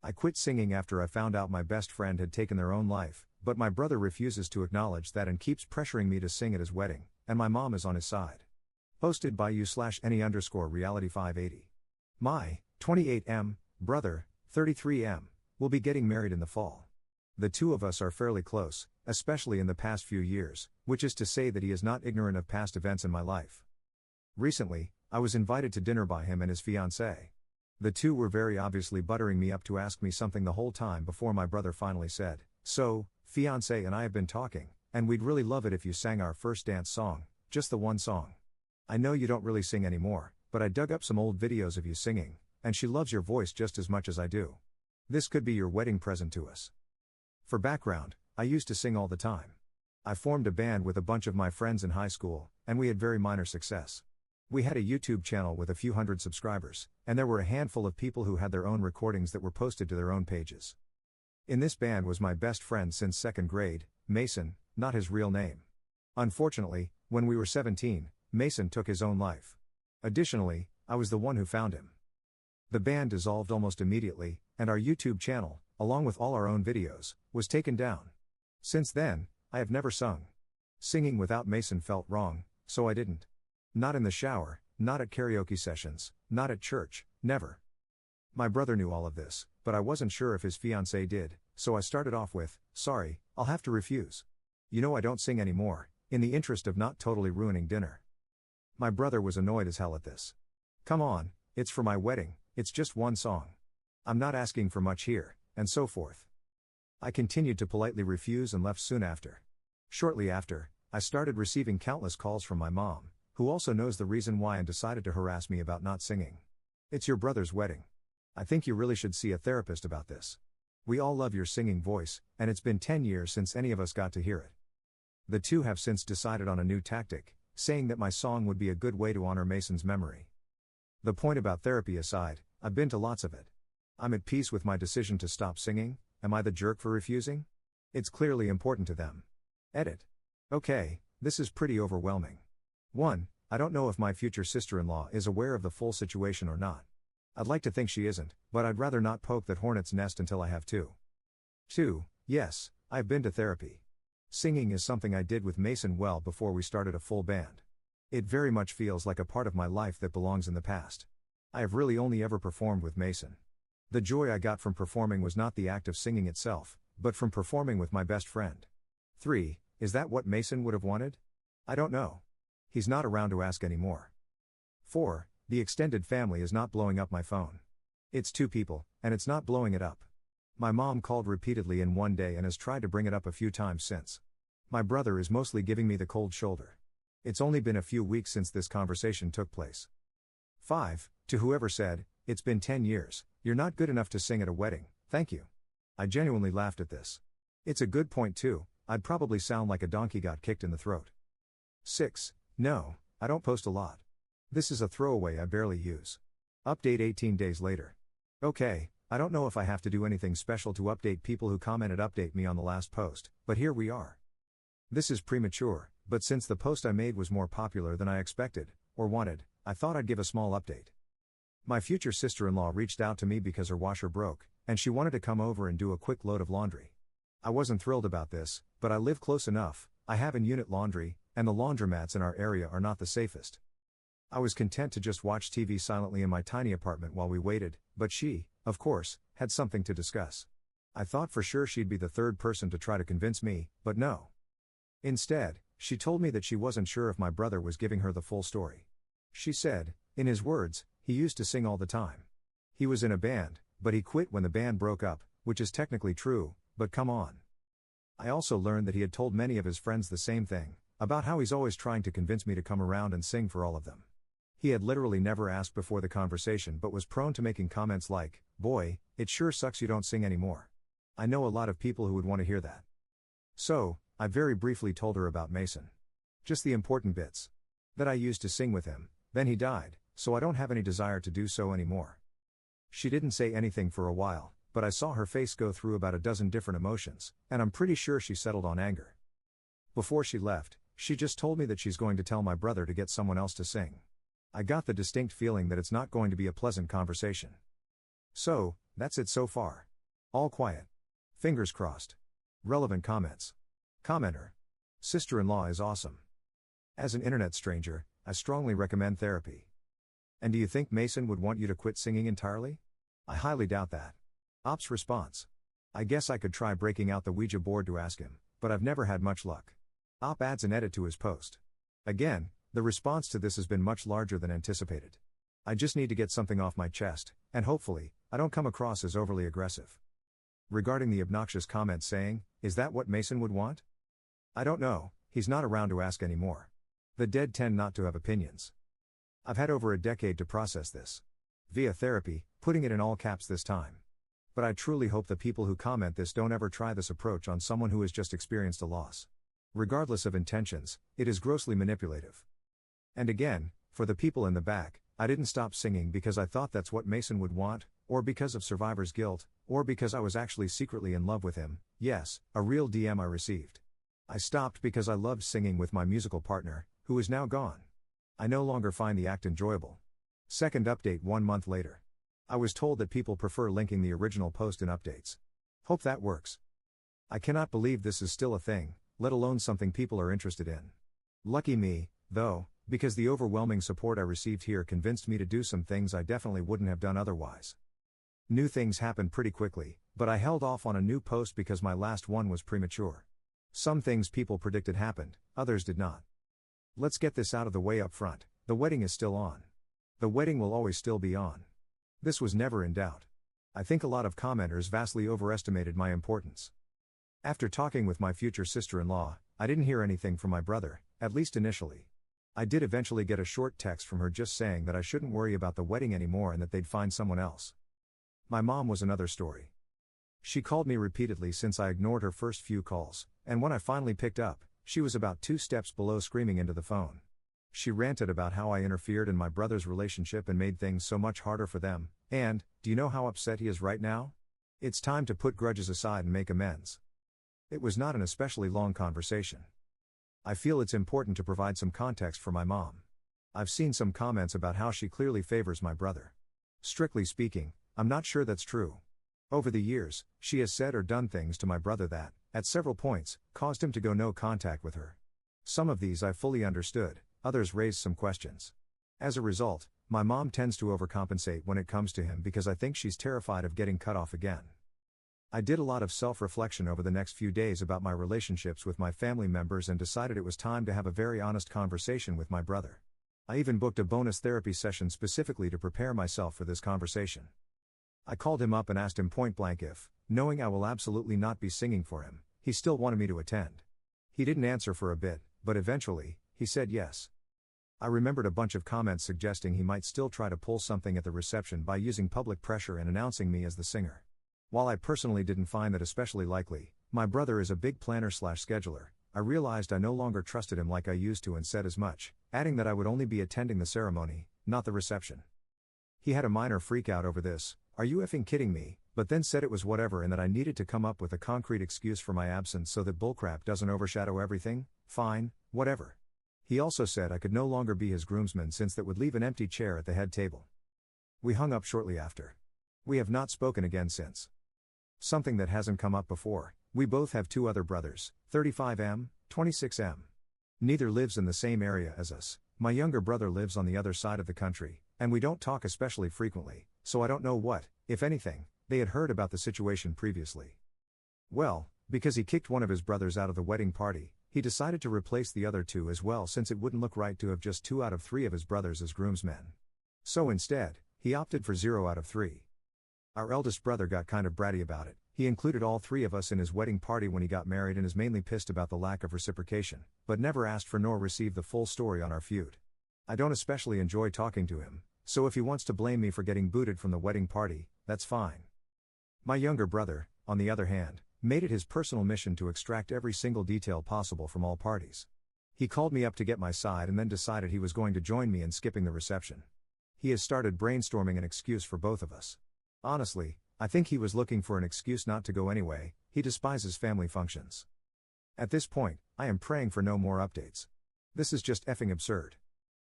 I quit singing after I found out my best friend had taken their own life, but my brother refuses to acknowledge that and keeps pressuring me to sing at his wedding, and my mom is on his side. Posted by u/any_reality580. My 28M brother, 33M, will be getting married in the fall. The two of us are fairly close, especially in the past few years, which is to say that he is not ignorant of past events in my life. Recently, I was invited to dinner by him and his fiancée. The two were very obviously buttering me up to ask me something the whole time before my brother finally said, "So, fiancé and I have been talking, and we'd really love it if you sang our first dance song, just the one song. I know you don't really sing anymore, but I dug up some old videos of you singing, and she loves your voice just as much as I do. This could be your wedding present to us." For background, I used to sing all the time. I formed a band with a bunch of my friends in high school, and we had very minor success. We had a YouTube channel with a few hundred subscribers, and there were a handful of people who had their own recordings that were posted to their own pages. In this band was my best friend since second grade, Mason, not his real name. Unfortunately, when we were 17, Mason took his own life. Additionally, I was the one who found him. The band dissolved almost immediately, and our YouTube channel, along with all our own videos, was taken down. Since then, I have never sung. Singing without Mason felt wrong, so I didn't. Not in the shower, not at karaoke sessions, not at church, never. My brother knew all of this, but I wasn't sure if his fiancée did, so I started off with, "Sorry, I'll have to refuse. You know I don't sing anymore," in the interest of not totally ruining dinner. My brother was annoyed as hell at this. "Come on, it's for my wedding, it's just one song. I'm not asking for much here," and so forth. I continued to politely refuse and left soon after. Shortly after, I started receiving countless calls from my mom, who also knows the reason why and decided to harass me about not singing. "It's your brother's wedding. I think you really should see a therapist about this. We all love your singing voice, and it's been 10 years since any of us got to hear it." The two have since decided on a new tactic, saying that my song would be a good way to honor Mason's memory. The point about therapy aside, I've been to lots of it. I'm at peace with my decision to stop singing. Am I the jerk for refusing? It's clearly important to them. Edit. Okay, this is pretty overwhelming. 1. I don't know if my future sister-in-law is aware of the full situation or not. I'd like to think she isn't, but I'd rather not poke that hornet's nest until I have to. 2. Yes, I've been to therapy. Singing is something I did with Mason well before we started a full band. It very much feels like a part of my life that belongs in the past. I have really only ever performed with Mason. The joy I got from performing was not the act of singing itself, but from performing with my best friend. 3. Is that what Mason would have wanted? I don't know. He's not around to ask anymore. 4. The extended family is not blowing up my phone. It's 2 people, and it's not blowing it up. My mom called repeatedly in one day and has tried to bring it up a few times since. My brother is mostly giving me the cold shoulder. It's only been a few weeks since this conversation took place. 5. To whoever said, "It's been 10 years, you're not good enough to sing at a wedding, thank you." I genuinely laughed at this. It's a good point too, I'd probably sound like a donkey got kicked in the throat. 6. No, I don't post a lot. This is a throwaway I barely use. Update 18 days later. Okay, I don't know if I have to do anything special to update people who commented update me on the last post, but here we are. This is premature, but since the post I made was more popular than I expected, or wanted, I thought I'd give a small update. My future sister-in-law reached out to me because her washer broke, and she wanted to come over and do a quick load of laundry. I wasn't thrilled about this, but I live close enough, I have in-unit laundry, and the laundromats in our area are not the safest. I was content to just watch TV silently in my tiny apartment while we waited, but she, of course, had something to discuss. I thought for sure she'd be the third person to try to convince me, but no. Instead, she told me that she wasn't sure if my brother was giving her the full story. She said, in his words, he used to sing all the time. He was in a band, but he quit when the band broke up, which is technically true, but come on. I also learned that he had told many of his friends the same thing, about how he's always trying to convince me to come around and sing for all of them. He had literally never asked before the conversation but was prone to making comments like, "Boy, it sure sucks you don't sing anymore." I know a lot of people who would want to hear that. So, I very briefly told her about Mason. Just the important bits. That I used to sing with him, then he died, so I don't have any desire to do so anymore. She didn't say anything for a while, but I saw her face go through about a dozen different emotions, and I'm pretty sure she settled on anger. Before she left, she just told me that she's going to tell my brother to get someone else to sing. I got the distinct feeling that it's not going to be a pleasant conversation. So, that's it so far. All quiet. Fingers crossed. Relevant comments. Commenter. Sister-in-law is awesome. As an internet stranger, I strongly recommend therapy. And do you think Mason would want you to quit singing entirely? I highly doubt that. Ops response. I guess I could try breaking out the Ouija board to ask him, but I've never had much luck. Op adds an edit to his post. Again, the response to this has been much larger than anticipated. I just need to get something off my chest, and hopefully, I don't come across as overly aggressive. Regarding the obnoxious comment saying, "Is that what Mason would want?" I don't know, he's not around to ask anymore. The dead tend not to have opinions. I've had over a decade to process this. Via therapy, putting it in all caps this time. But I truly hope the people who comment this don't ever try this approach on someone who has just experienced a loss. Regardless of intentions, it is grossly manipulative. And again, for the people in the back, I didn't stop singing because I thought that's what Mason would want, or because of survivor's guilt, or because I was actually secretly in love with him. Yes, a real DM I received. I stopped because I loved singing with my musical partner, who is now gone. I no longer find the act enjoyable. Second update 1 month later. I was told that people prefer linking the original post in updates. Hope that works. I cannot believe this is still a thing, let alone something people are interested in. Lucky me, though, because the overwhelming support I received here convinced me to do some things I definitely wouldn't have done otherwise. New things happened pretty quickly, but I held off on a new post because my last one was premature. Some things people predicted happened, others did not. Let's get this out of the way up front, the wedding is still on. The wedding will always still be on. This was never in doubt. I think a lot of commenters vastly overestimated my importance. After talking with my future sister-in-law, I didn't hear anything from my brother, at least initially. I did eventually get a short text from her just saying that I shouldn't worry about the wedding anymore and that they'd find someone else. My mom was another story. She called me repeatedly since I ignored her first few calls, and when I finally picked up, she was about 2 steps below screaming into the phone. She ranted about how I interfered in my brother's relationship and made things so much harder for them, and, do you know how upset he is right now? It's time to put grudges aside and make amends. It was not an especially long conversation. I feel it's important to provide some context for my mom. I've seen some comments about how she clearly favors my brother. Strictly speaking, I'm not sure that's true. Over the years, she has said or done things to my brother that, at several points, caused him to go no contact with her. Some of these I fully understood, others raised some questions. As a result, my mom tends to overcompensate when it comes to him because I think she's terrified of getting cut off again. I did a lot of self-reflection over the next few days about my relationships with my family members and decided it was time to have a very honest conversation with my brother. I even booked a bonus therapy session specifically to prepare myself for this conversation. I called him up and asked him point blank if, knowing I will absolutely not be singing for him, he still wanted me to attend. He didn't answer for a bit, but eventually, he said yes. I remembered a bunch of comments suggesting he might still try to pull something at the reception by using public pressure and announcing me as the singer. While I personally didn't find that especially likely, my brother is a big planner/scheduler, I realized I no longer trusted him like I used to and said as much, adding that I would only be attending the ceremony, not the reception. He had a minor freak out over this, "Are you effing kidding me?" but then said it was whatever and that I needed to come up with a concrete excuse for my absence so that bullcrap doesn't overshadow everything. Fine, whatever. He also said I could no longer be his groomsman since that would leave an empty chair at the head table. We hung up shortly after. We have not spoken again since. Something that hasn't come up before, we both have 2 other brothers, 35M, 26M. Neither lives in the same area as us, my younger brother lives on the other side of the country, and we don't talk especially frequently, so I don't know what, if anything, they had heard about the situation previously. Well, because he kicked one of his brothers out of the wedding party, he decided to replace the other 2 as well since it wouldn't look right to have just 2 out of 3 of his brothers as groomsmen. So instead, he opted for 0 out of 3. Our eldest brother got kind of bratty about it. He included all 3 of us in his wedding party when he got married and is mainly pissed about the lack of reciprocation, but never asked for nor received the full story on our feud. I don't especially enjoy talking to him, so if he wants to blame me for getting booted from the wedding party, that's fine. My younger brother, on the other hand, made it his personal mission to extract every single detail possible from all parties. He called me up to get my side and then decided he was going to join me in skipping the reception. He has started brainstorming an excuse for both of us. Honestly, I think he was looking for an excuse not to go anyway. He despises family functions. At this point, I am praying for no more updates. This is just effing absurd.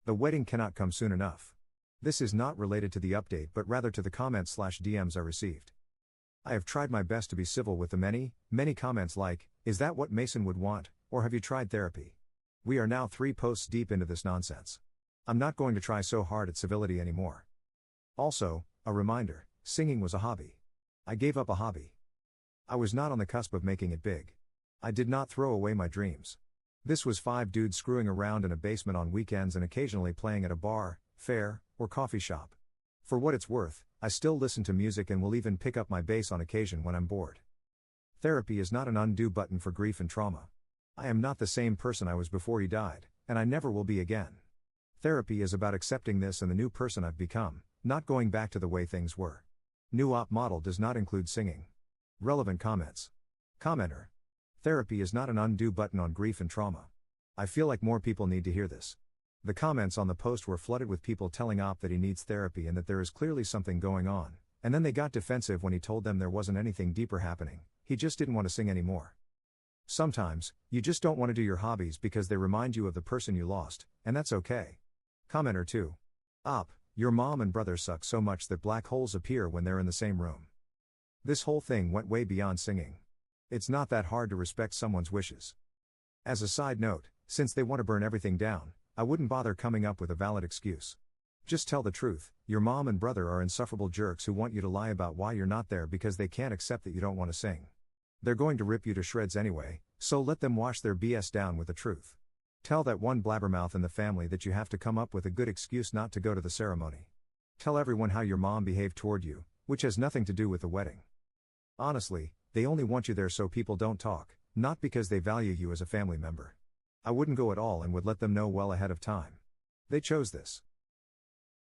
The wedding cannot come soon enough. This is not related to the update but rather to the comments/DMs I received. I have tried my best to be civil with the many comments like, "Is that what Mason would want, or have you tried therapy?" We are now 3 posts deep into this nonsense. I'm not going to try so hard at civility anymore. Also, a reminder, singing was a hobby. I gave up a hobby. I was not on the cusp of making it big. I did not throw away my dreams. This was 5 dudes screwing around in a basement on weekends and occasionally playing at a bar, fair, or coffee shop. For what it's worth, I still listen to music and will even pick up my bass on occasion when I'm bored. Therapy is not an undo button for grief and trauma. I am not the same person I was before he died, and I never will be again. Therapy is about accepting this and the new person I've become, not going back to the way things were. New op model does not include singing. Relevant comments. Commenter. Therapy is not an undo button on grief and trauma. I feel like more people need to hear this. The comments on the post were flooded with people telling Op that he needs therapy and that there is clearly something going on, and then they got defensive when he told them there wasn't anything deeper happening, he just didn't want to sing anymore. Sometimes, you just don't want to do your hobbies because they remind you of the person you lost, and that's okay. Commenter 2. Op, your mom and brother suck so much that black holes appear when they're in the same room. This whole thing went way beyond singing. It's not that hard to respect someone's wishes. As a side note, since they want to burn everything down, I wouldn't bother coming up with a valid excuse. Just tell the truth, your mom and brother are insufferable jerks who want you to lie about why you're not there because they can't accept that you don't want to sing. They're going to rip you to shreds anyway, so let them wash their BS down with the truth. Tell that one blabbermouth in the family that you have to come up with a good excuse not to go to the ceremony. Tell everyone how your mom behaved toward you, which has nothing to do with the wedding. Honestly, they only want you there so people don't talk, not because they value you as a family member. I wouldn't go at all and would let them know well ahead of time. They chose this.